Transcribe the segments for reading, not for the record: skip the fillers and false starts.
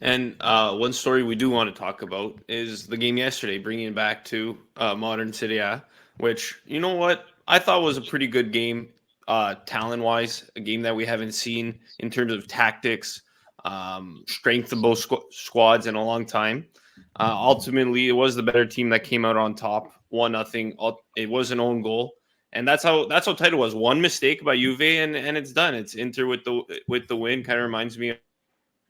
And one story we do want to talk about is the game yesterday, bringing it back to modern Serie A, which, you know what, I thought was a pretty good game, talent-wise, a game that we haven't seen in terms of tactics, strength of both squads in a long time. Ultimately, it was the better team that came out on top, 1-0. It was an own goal. And that's how tight it was. One mistake by Juve, and it's done. It's Inter with the win. Kind of reminds me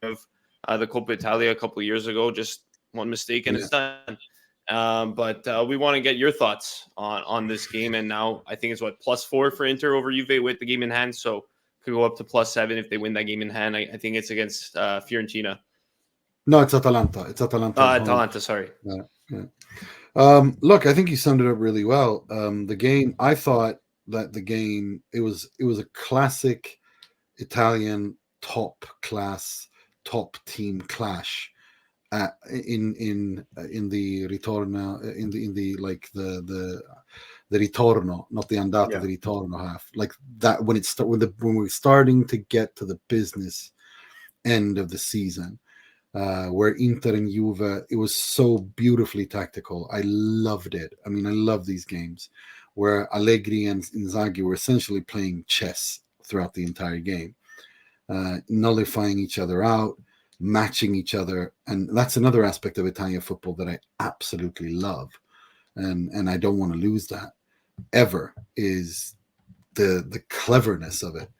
of the Coppa Italia a couple of years ago. Just one mistake and Yeah. it's done. But we want to get your thoughts on this game. And now I think it's +4 for Inter over Juve with the game in hand. So could go up to +7 if they win that game in hand. I think it's against Fiorentina. No, it's Atalanta. It's Atalanta at home. Atalanta, sorry. Yeah. Look, I think you summed it up really well. The game, I thought that the game, it was a classic Italian top class, top team clash in the ritorno, in the like the ritorno, not the andata, the ritorno half, like that when when we're starting to get to the business end of the season. Where Inter and Juve, it was so beautifully tactical. I loved it. I mean, I love these games where Allegri and Inzaghi were essentially playing chess throughout the entire game, nullifying each other out, matching each other. And that's another aspect of Italian football that I absolutely love. And I don't want to lose that ever, is the cleverness of it.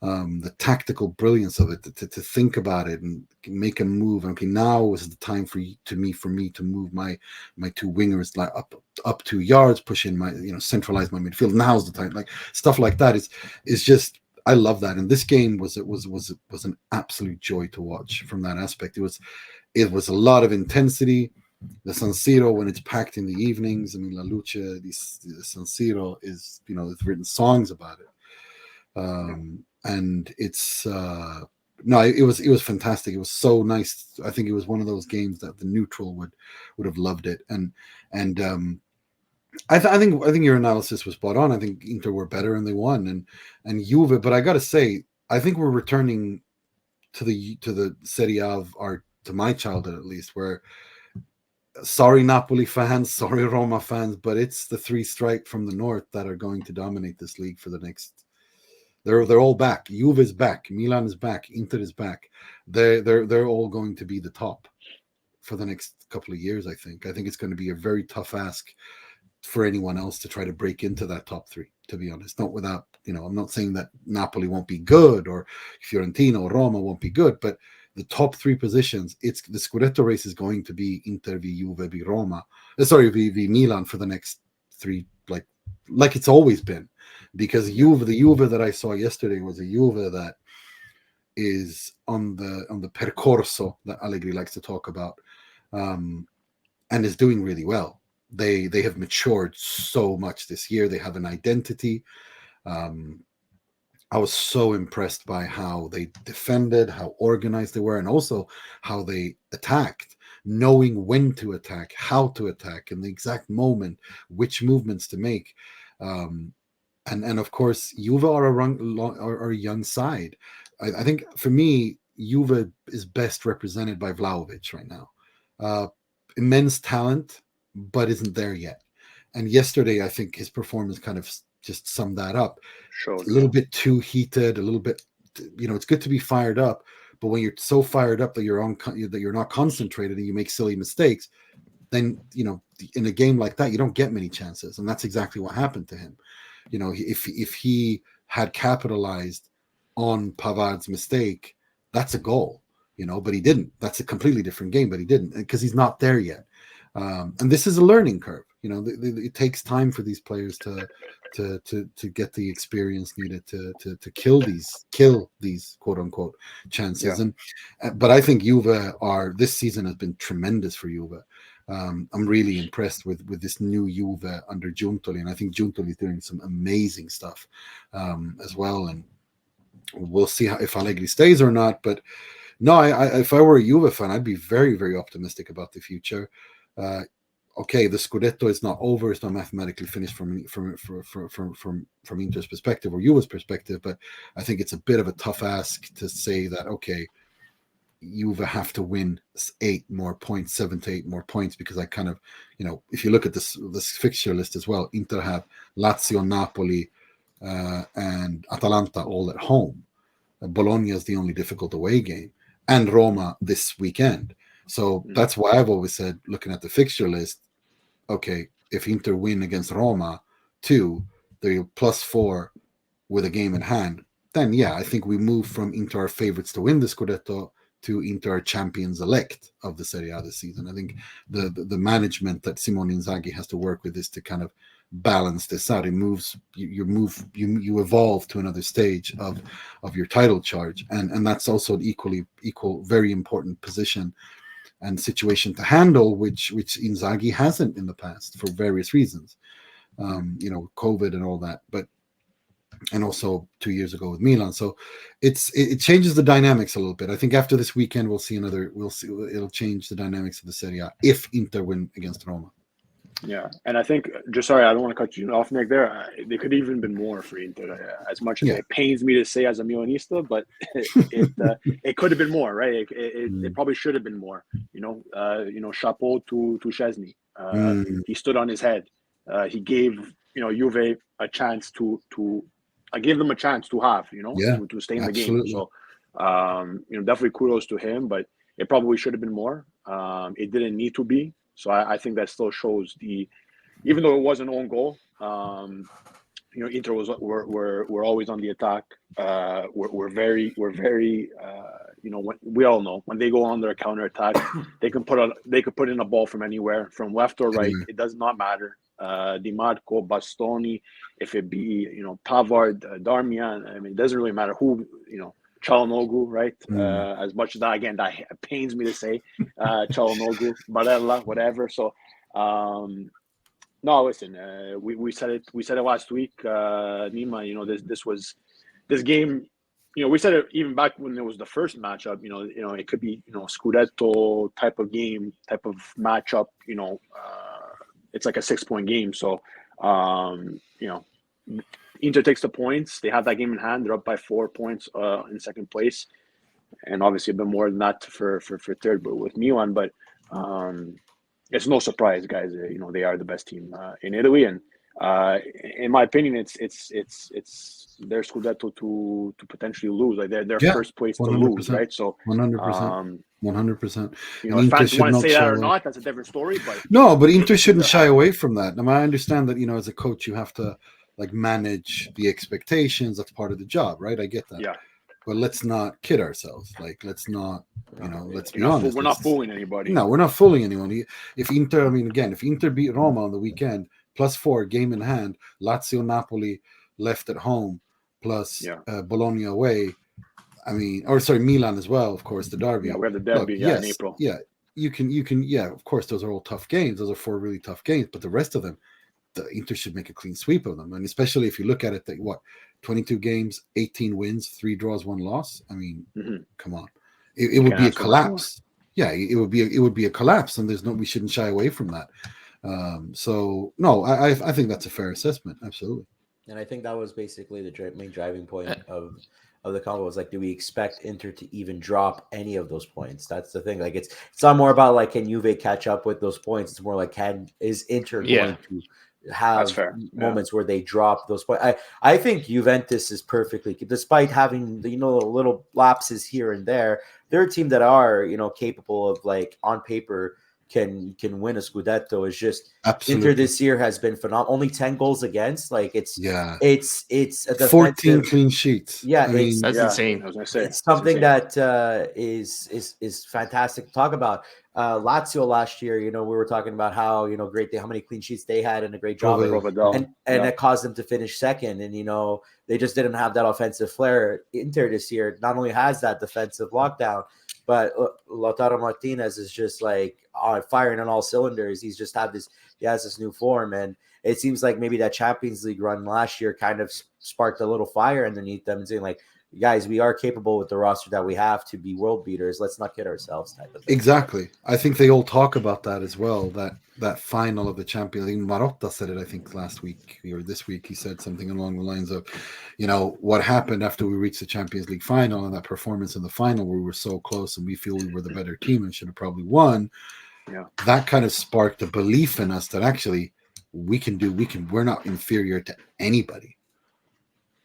The tactical brilliance of it, to think about it and make a move. Okay, now is the time for me to move my two wingers like up 2 yards, push in my centralize my midfield. Now's the time, like stuff like that is just, I love that. And this game was an absolute joy to watch from that aspect. It was a lot of intensity. The San Siro, when it's packed in the evenings, I mean, La Luce, the San Siro is, it's written songs about it. And it's no, it was fantastic. It was so nice. I think it was one of those games that the neutral would have loved it. And I think your analysis was spot on. I think Inter were better and they won, and Juve. But I got to say, I think we're returning to the Serie A of to my childhood at least, where, sorry Napoli fans, sorry Roma fans, but it's the three strike from the north that are going to dominate this league for the next. They're all back. Juve is back. Milan is back. Inter is back. They're all going to be the top for the next couple of years. I think it's going to be a very tough ask for anyone else to try to break into that top three. To be honest, not without I'm not saying that Napoli won't be good or Fiorentina or Roma won't be good, but the top three positions, it's the Scudetto race is going to be Inter v Juve v Roma. V Milan for the next three, like it's always been. Because the Juve that I saw yesterday was a Juve that is on the percorso that Allegri likes to talk about, and is doing really well. They have matured so much this year. They have an identity. I was so impressed by how they defended, how organized they were, and also how they attacked, knowing when to attack, how to attack, in the exact moment, which movements to make. And of course, Juve are a young side. I think for me, Juve is best represented by Vlahovic right now. Immense talent, but isn't there yet. And yesterday, I think his performance kind of just summed that up. Sure. A little bit too heated, a little bit. It's good to be fired up, but when you're so fired up that you're not concentrated and you make silly mistakes, then in a game like that, you don't get many chances, and that's exactly what happened to him. If he had capitalized on Pavard's mistake, that's a goal, but he didn't. That's a completely different game, but he didn't, because he's not there yet. And this is a learning curve. It takes time for these players to get the experience needed to kill these quote unquote chances. Yeah. But I think Juve this season has been tremendous for Juve. I'm really impressed with this new Juve under Giuntoli, and I think Giuntoli is doing some amazing stuff as well. And we'll see if Allegri stays or not. But no, if I were a Juve fan, I'd be very, very optimistic about the future. Okay, the Scudetto is not over; it's not mathematically finished from Inter's perspective or Juve's perspective. But I think it's a bit of a tough ask to say that, okay, Juve have to win 8 more points, 7 to 8 more points, because I kind of, if you look at this fixture list as well, Inter have Lazio, Napoli, and Atalanta all at home. Bologna is the only difficult away game, and Roma this weekend. So that's why I've always said, looking at the fixture list, okay, if Inter win against Roma 2, they're +4 with a game in hand, then yeah, I think we move from Inter our favorites to win the Scudetto to Inter our champions elect of the Serie A this season. I think the management that Simone Inzaghi has to work with is to kind of balance this out. It moves you evolve to another stage of your title charge, and that's also an equal very important position and situation to handle, which Inzaghi hasn't in the past for various reasons, COVID and all that, and also 2 years ago with Milan. So it changes the dynamics a little bit. I think after this weekend we'll see it'll change the dynamics of the Serie A if Inter win against Roma. Yeah, and I think, just sorry, I don't want to cut you off, Nick. They could even been more for Inter. As much as it pains me to say as a Milanista, but it could have been more, right? It probably should have been more. Chapeau to Szczesny. He stood on his head. He gave Juve a chance to. I gave them a chance to have to stay in the game. So definitely kudos to him, but it probably should have been more. It didn't need to be. So I think that still shows even though it was an own goal, Inter we're always on the attack. We're very when, we all know when they go on their counter attack, they could put in a ball from anywhere, from left or right. It does not matter. Di Marco, Bastoni, if it be Pavard, Darmian. I mean, it doesn't really matter who Çalhanoğlu, right? As much as that pains me to say, Çalhanoğlu, Barella, whatever. So, no, listen, we said it last week, Nima. This game. We said it even back when there was the first matchup. It could be Scudetto type of game, type of matchup. It's like a 6-point game. So, Inter takes the points. They have that game in hand. They're up by 4 points in second place, and obviously a bit more than that for third, but with Milan. But it's no surprise, guys. They are the best team in Italy, and in my opinion, it's their Scudetto to potentially lose. Like their first place to lose, right? So 100%. 100%. If fans want to say that or not, that's a different story. But no, but Inter shouldn't shy away from that. I mean, I understand that as a coach you have to manage the expectations. That's part of the job, right? I get that. Yeah. But let's not kid ourselves. Let's not, let's be honest. We're not fooling anybody. No, we're not fooling anyone. If Inter beat Roma on the weekend, +4, game in hand, Lazio, Napoli left at home, plus Bologna away. Milan as well, of course, the derby. Yeah, we have the derby in April. Yeah, you can, of course, those are all tough games. Those are 4 really tough games, but the rest of them, the Inter should make a clean sweep of them. And especially if you look at it, 22 games, 18 wins, 3 draws, 1 loss. I mean, come on. It would be a collapse. Yeah, it would be a collapse, and we shouldn't shy away from that. So no, I think that's a fair assessment. Absolutely. And I think that was basically the main driving point of the convo, was do we expect Inter to even drop any of those points? That's the thing. It's not more about can Juve catch up with those points. It's more is Inter going to have moments where they drop those points? I think Juventus is perfectly, despite having little lapses here and there, they're a team that are capable of on paper can win a Scudetto. Is just absolutely. Inter this year has been phenomenal. Only 10 goals against. It's a 14 clean sheets. Yeah, that's insane. I was gonna say it's something that is fantastic to talk about. Lazio last year, we were talking about how how many clean sheets they had and a great job, and it caused them to finish second. And they just didn't have that offensive flair. Inter this year not only has that defensive lockdown, but Lautaro Martinez is just firing on all cylinders. He has this new form, and it seems like maybe that Champions League run last year kind of sparked a little fire underneath them, and saying guys, we are capable with the roster that we have to be world beaters. Let's not kid ourselves type of thing. Exactly. I think they all talk about that as well, that final of the Champions League. Marotta said it, I think, last week or this week. He said something along the lines of, what happened after we reached the Champions League final and that performance in the final where we were so close and we feel we were the better team and should have probably won. Yeah. That kind of sparked a belief in us that actually we're not inferior to anybody.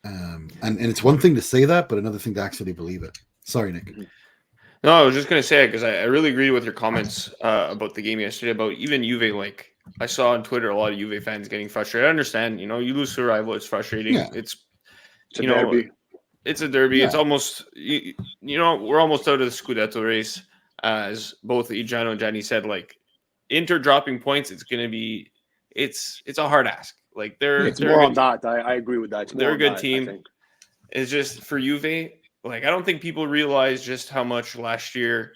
And it's one thing to say that, but another thing to actually believe it. Sorry, Nick. No, I was just going to say it because I really agree with your comments about the game yesterday, about even Juve. Like, I saw on Twitter a lot of Juve fans getting frustrated. I understand, you lose to a rival. It's frustrating. Yeah. It's a derby. It's a derby. Yeah. It's almost, we're almost out of the Scudetto race. As both Ijano and Gianni said, like, Inter dropping points, it's going to be, it's a hard ask. Like, It's more on that. I agree with that. They're a good team. It's just for Juve. Like, I don't think people realize just how much last year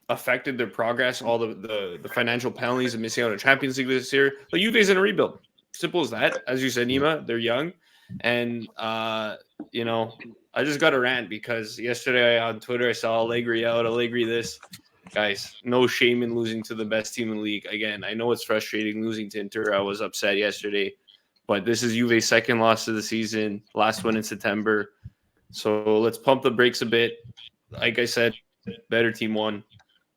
affected their progress. All the financial penalties of missing out on Champions League this year. But Juve's in a rebuild. Simple as that. As you said, Nima, they're young, and I just got a rant because yesterday on Twitter I saw Allegri out, Allegri this. Guys, no shame in losing to the best team in the league. Again, I know it's frustrating losing to Inter. I was upset yesterday, but this is Juve's second loss of the season. Last one in September. So let's pump the brakes a bit. Like I said, better team won.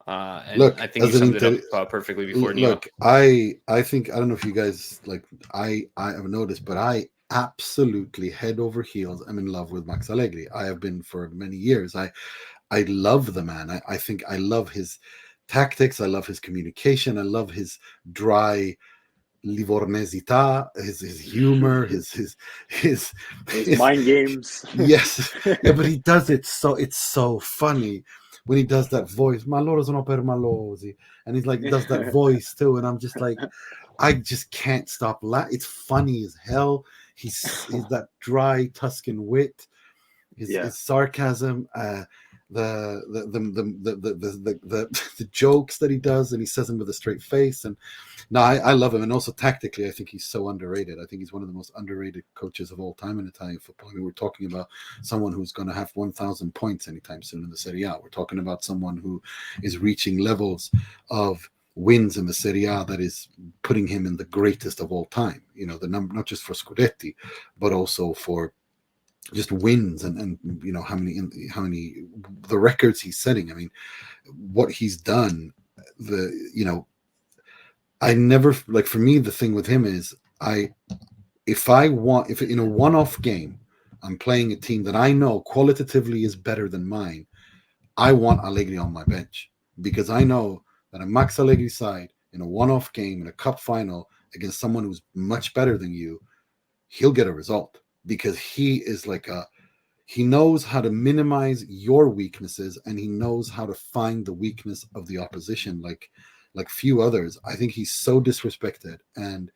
And look, I think you summed it up perfectly before. Look, I think, I don't know if you guys, like, I have noticed, but I absolutely head over heels I'm in love with Max Allegri. I have been for many years. I love the man. I think I love his tactics. I love his communication. I love his dry livornesità, his humor, his mind games. Yes, yeah, but he does it it's so funny when he does that voice. Ma loro sono permalosi, and he's like does that voice too, and I'm just like, I just can't stop laughing. It's funny as hell. He's that dry Tuscan wit, his sarcasm, the jokes that he does, and he says them with a straight face. And no, I love him. And also tactically, I think he's so underrated. I think he's one of the most underrated coaches of all time in Italian football. I mean, we're talking about someone who's going to have 1,000 points anytime soon in the Serie A. We're talking about someone who is reaching levels of wins in the Serie A that is putting him in the greatest of all time. The number, not just for Scudetti, but also for just wins and how many the records he's setting. I mean, what he's done. I never, like, for me, the thing with him is if in a one-off game I'm playing a team that I know qualitatively is better than mine, I want Allegri on my bench, because I know that a Max Allegri side in a one-off game in a cup final against someone who's much better than you, he'll get a result, because he is he knows how to minimize your weaknesses, and he knows how to find the weakness of the opposition like few others. I think he's so disrespected, and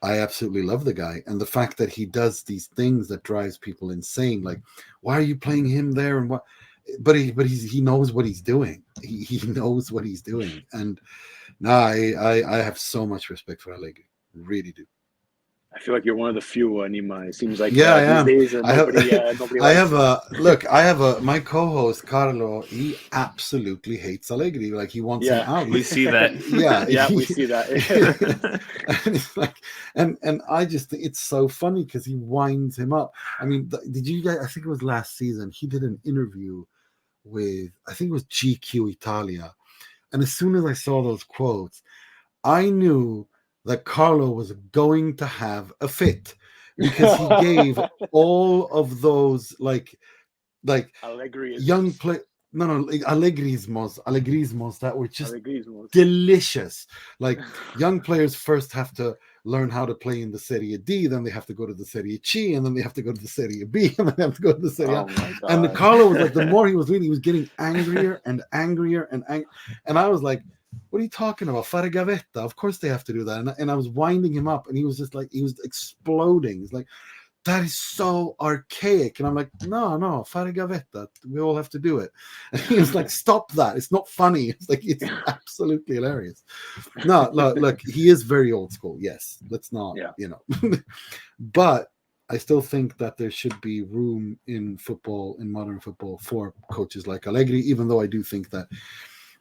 I absolutely love the guy. And the fact that he does these things that drives people insane, like, why are you playing him there? And what? But he knows what he's doing. He knows what he's doing. And I have so much respect for Allegri, really do. I feel like you're one of the few, Nima. It seems like I am. These days, nobody My co-host Carlo, he absolutely hates Allegri. Like, he wants him out. We see that. We see that. And it's like, and I just think it's so funny because he winds him up. I mean, did you guys? I think it was last season. He did an interview with, I think it was GQ Italia, and as soon as I saw those quotes, I knew that Carlo was going to have a fit, because he gave all of those like Allegri young play. Allegrismos that were just delicious. Like, young players first have to learn how to play in the Serie D, then they have to go to the Serie C, and then they have to go to the Serie B, and then they have to go to the Serie A. And the Carlo was like, the more he was reading, he was getting angrier and angrier and I was like, what are you talking about? Fare gavetta. Of course they have to do that. And I was winding him up, and he was just like, he was exploding. He's like, that is so archaic. And I'm like, no, fare gavetta. We all have to do it. And he was like, stop that. It's not funny. It's like, it's absolutely hilarious. No, look, he is very old school. Yes. Let's not, but I still think that there should be room in football, in modern football, for coaches like Allegri, even though I do think that,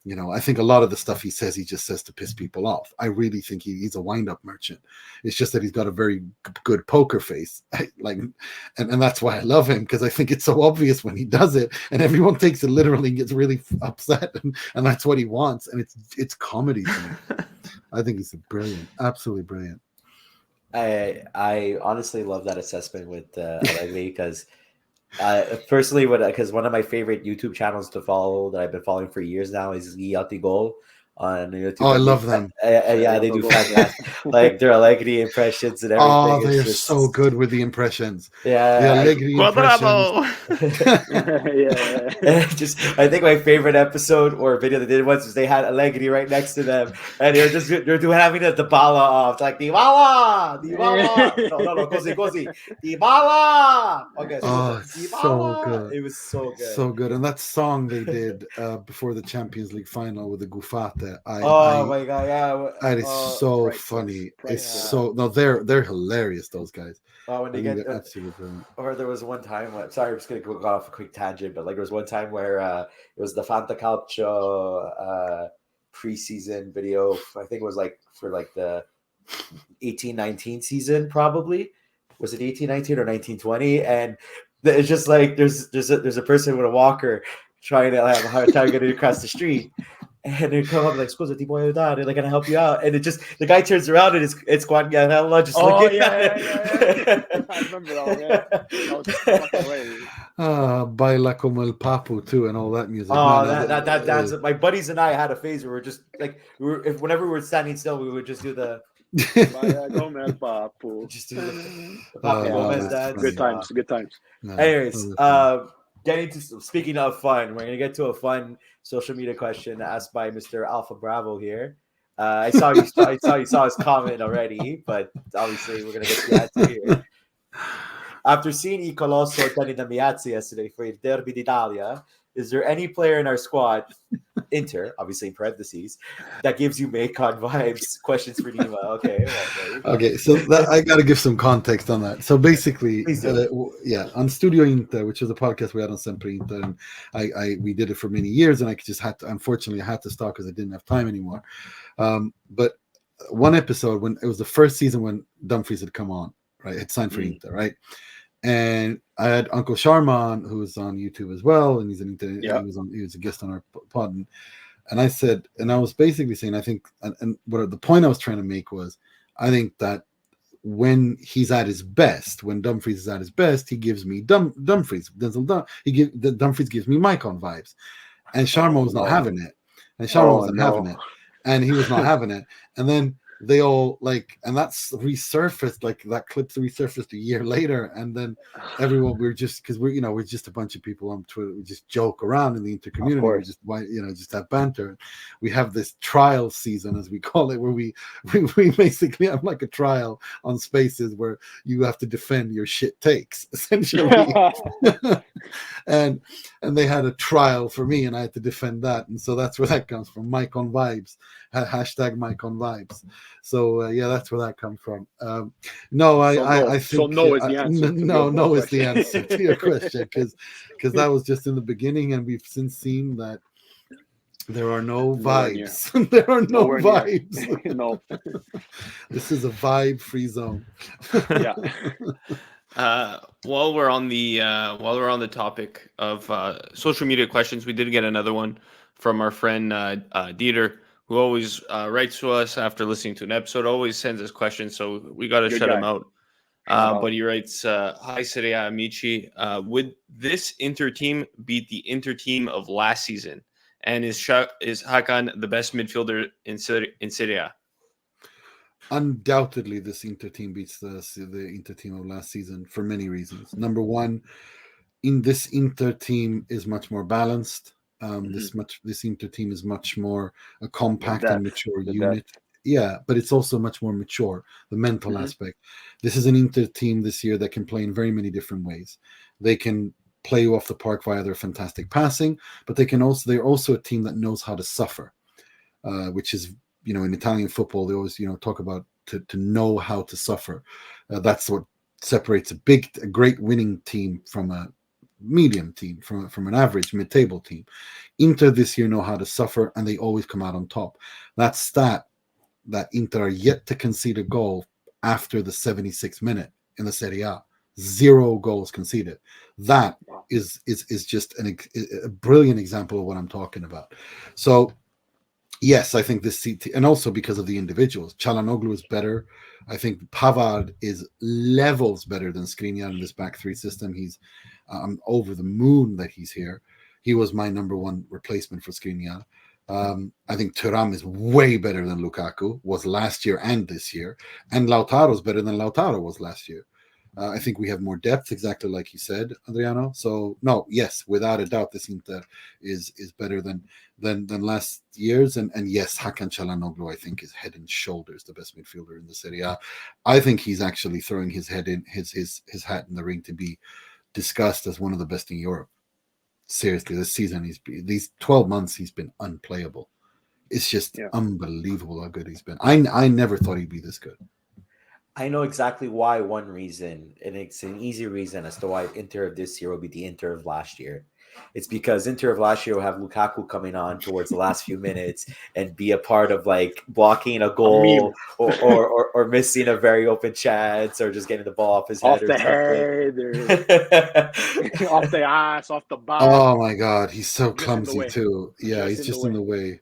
I think a lot of the stuff he just says to piss people off. I really think he's a wind-up merchant. It's just that he's got a very good poker face. And that's why I love him, because I think it's so obvious when he does it, and everyone takes it literally and gets really upset, and that's what he wants. And it's comedy to me. I think he's brilliant, absolutely brilliant. I honestly love that assessment with Allegri, because personally, because one of my favorite YouTube channels to follow that I've been following for years now is Yati Goal on YouTube. Oh, I love them. Yeah, they do fantastic, like their Allegri impressions and everything. Oh, they're so good with the impressions. Yeah, the Allegri impressions. I think my favorite episode or video they did once was they had Allegri right next to them, and they're having the Dybala off, like Dybala, no, così, Dybala. Okay, so good. It was so good, and that song they did before the Champions League final with the Gufate. My god, yeah, that is so funny. They're hilarious, those guys. Oh, when they get absolutely brilliant. Or there was one time. Sorry, I'm just gonna go off a quick tangent, but there was one time where it was the Fanta Calcio preseason video. I think it was for the 18-19 season, probably. Was it 18-19 or 19-20? And it's just there's a person with a walker trying to have a hard time getting across the street. And they come up like, "Scusa, ti puoi aiutare? Like, can I help you out?" And the guy turns around and it's Guanyanella just looking at it. I remember that. Baila como el Papu too, and all that music. That dance. My buddies and I had a phase where we're just whenever we were standing still, we would just do the. Baila como el Papu. Just do the Papu Gomez dance. Good times. Anyways, speaking of fun, we're gonna get to a fun social media question asked by Mr. Alpha Bravo here. I saw you saw his comment already, but obviously we're gonna get to the answer here. After seeing I Colosso attending the Miazzi yesterday for the Derby D'Italia, is there any player in our squad, Inter, obviously in parentheses, that gives you Macon vibes? Questions for Nima. Okay, so I got to give some context on that. So basically, on Studio Inter, which was a podcast we had on Sempre Inter, and we did it for many years, and unfortunately, I had to stop because I didn't have time anymore. But one episode, when it was the first season when Dumfries had come on, right, had signed for Inter, right? And I had Uncle Sharman, who was on YouTube as well, and he was a guest on our pod, and I said, and I was basically saying, I think, and what the point I was trying to make was, I think that when he's at his best, when Dumfries is at his best, he gives me Dumfries. Dumfries gives me Maicon vibes, and Sharman was not having it, and Sharman wasn't having it, and he was not having it, and then they all and that's resurfaced, that clip's resurfaced a year later, and then everyone, we're just a bunch of people on Twitter, we just joke around in the Inter community, we just have banter. We have this trial season, as we call it, where we basically have like a trial on Spaces where you have to defend your shit takes, essentially. and they had a trial for me, and I had to defend that, and so that's where that comes from. Maicon vibes, hashtag Maicon vibes. So that's where that comes from. I think no is the answer. No is the answer to your question, because that was just in the beginning, and we've since seen that there are no vibes. There are no vibes. No, this is a vibe-free zone. While we're on the topic of social media questions, we did get another one from our friend Dieter, who always writes to us after listening to an episode, always sends us questions, so we got to shut him out. But he writes, "Hi, Serie A Amici. Would this Inter team beat the Inter team of last season? And is Hakan the best midfielder in Serie A?" Undoubtedly, this Inter team beats the Inter team of last season for many reasons. Number one, this Inter team is much more balanced. This Inter team is much more a compact and mature unit. Yeah, but it's also much more mature, the mental aspect. This is an Inter team this year that can play in very many different ways. They can play you off the park via their fantastic passing, but they're also a team that knows how to suffer, which is, in Italian football, they always, talk about to know how to suffer. That's what separates a great winning team from a medium team, from an average mid-table team. Inter this year know how to suffer, and they always come out on top. That stat that Inter are yet to concede a goal after the 76th minute in the Serie A. 0 goals conceded. That is just a brilliant example of what I'm talking about. So yes, I think this CT, and also because of the individuals, Çalhanoğlu is better. I think Pavard is levels better than Skriniar in this back three system. He's over the moon that he's here. He was my number one replacement for Skriniar. I think Thuram is way better than Lukaku, was last year and this year. And Lautaro's better than Lautaro was last year. I think we have more depth, exactly like you said, Adriano. So no, yes, without a doubt, this Inter is better than last year's. And yes, Hakan Çalhanoğlu, I think, is head and shoulders the best midfielder in the Serie A. I think he's actually throwing his hat in the ring to be discussed as one of the best in Europe. Seriously, this season these 12 months he's been unplayable. It's just unbelievable how good he's been. I never thought he'd be this good. I know exactly why. One reason, and it's an easy reason as to why Inter of this year will be the Inter of last year. It's because Inter of last year will have Lukaku coming on towards the last few minutes and be a part of like blocking a goal or missing a very open chance or just getting the ball off his head off the head, off the ass, off the back. Oh my God, he's so clumsy too. Yeah, he's just in the way.